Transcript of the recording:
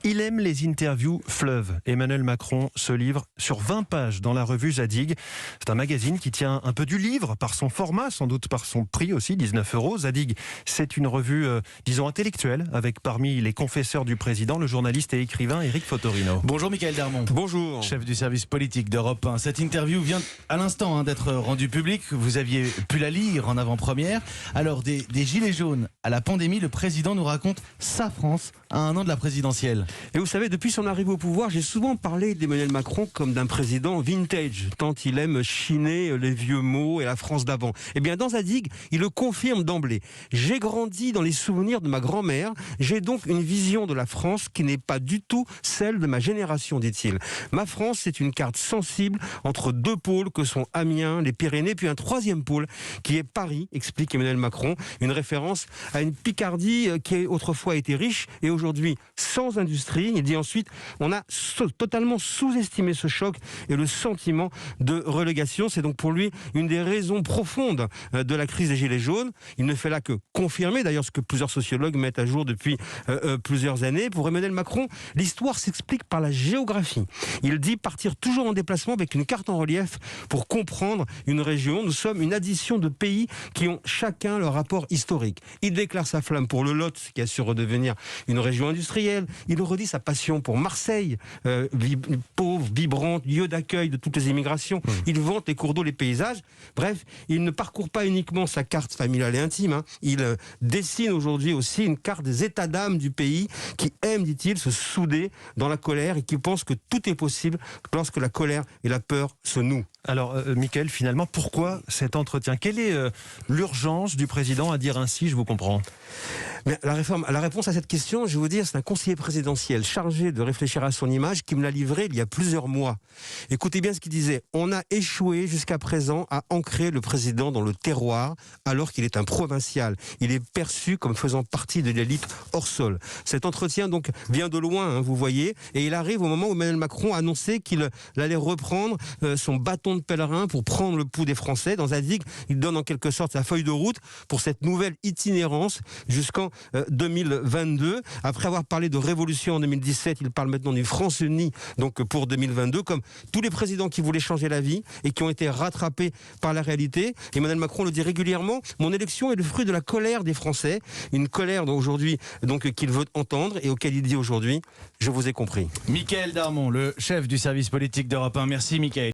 Il aime les interviews fleuves. Emmanuel Macron se livre sur 20 pages dans la revue Zadig. C'est un magazine qui tient un peu du livre par son format, sans doute par son prix aussi, 19 €. Zadig, c'est une revue, disons, intellectuelle, avec parmi les confesseurs du président, le journaliste et écrivain Éric Fotorino. Bonjour Michael Darmon. Bonjour. Chef du service politique d'Europe 1. Cette interview vient à l'instant d'être rendue publique. Vous aviez pu la lire en avant-première. Alors, des gilets jaunes à la pandémie, le président nous raconte sa France à un an de la présidentielle. Et vous savez, depuis son arrivée au pouvoir, j'ai souvent parlé d'Emmanuel Macron comme d'un président vintage, tant il aime chiner les vieux mots et la France d'avant. Eh bien, dans Zadig, il le confirme d'emblée. J'ai grandi dans les souvenirs de ma grand-mère, j'ai donc une vision de la France qui n'est pas du tout celle de ma génération, dit-il. Ma France, c'est une carte sensible entre deux pôles que sont Amiens, les Pyrénées, puis un troisième pôle qui est Paris, explique Emmanuel Macron, une référence à une Picardie qui autrefois été riche et aujourd'hui sans industrie. Il dit ensuite, on a totalement sous-estimé ce choc et le sentiment de relégation. C'est donc pour lui une des raisons profondes de la crise des Gilets jaunes. Il ne fait là que confirmer d'ailleurs ce que plusieurs sociologues mettent à jour depuis plusieurs années. Pour Emmanuel Macron, l'histoire s'explique par la géographie. Il dit partir toujours en déplacement avec une carte en relief pour comprendre une région. Nous sommes une addition de pays qui ont chacun leur rapport historique. Il déclare sa flamme pour le Lot, qui a su redevenir une région industrielle. Il redit sa passion pour Marseille, pauvre, vibrante, lieu d'accueil de toutes les immigrations. Il vante les cours d'eau, les paysages. Bref, il ne parcourt pas uniquement sa carte familiale et intime. Il dessine aujourd'hui aussi une carte des états d'âme du pays qui aime, dit-il, se souder dans la colère et qui pense que tout est possible lorsque la colère et la peur se nouent. Alors, Michael, finalement, pourquoi cet entretien ? Quelle est l'urgence du président à dire ainsi, je vous comprends ? Mais la réponse à cette question, je vais vous dire, c'est un conseiller présidentiel chargé de réfléchir à son image qui me l'a livré il y a plusieurs mois. Écoutez bien ce qu'il disait. On a échoué jusqu'à présent à ancrer le président dans le terroir alors qu'il est un provincial. Il est perçu comme faisant partie de l'élite hors sol. Cet entretien donc vient de loin, vous voyez, et il arrive au moment où Emmanuel Macron a annoncé qu'il allait reprendre son bâton de pèlerin pour prendre le pouls des Français. Dans Zadig, il donne en quelque sorte sa feuille de route pour cette nouvelle itinérance jusqu'en 2022. Après avoir parlé de révolution en 2017, il parle maintenant d'une France unie donc pour 2022, comme tous les présidents qui voulaient changer la vie et qui ont été rattrapés par la réalité. Emmanuel Macron le dit régulièrement, mon élection est le fruit de la colère des Français, une colère aujourd'hui donc qu'il veut entendre et auquel il dit aujourd'hui, je vous ai compris. Michael Darmon, le chef du service politique d'Europe 1. Merci Michael.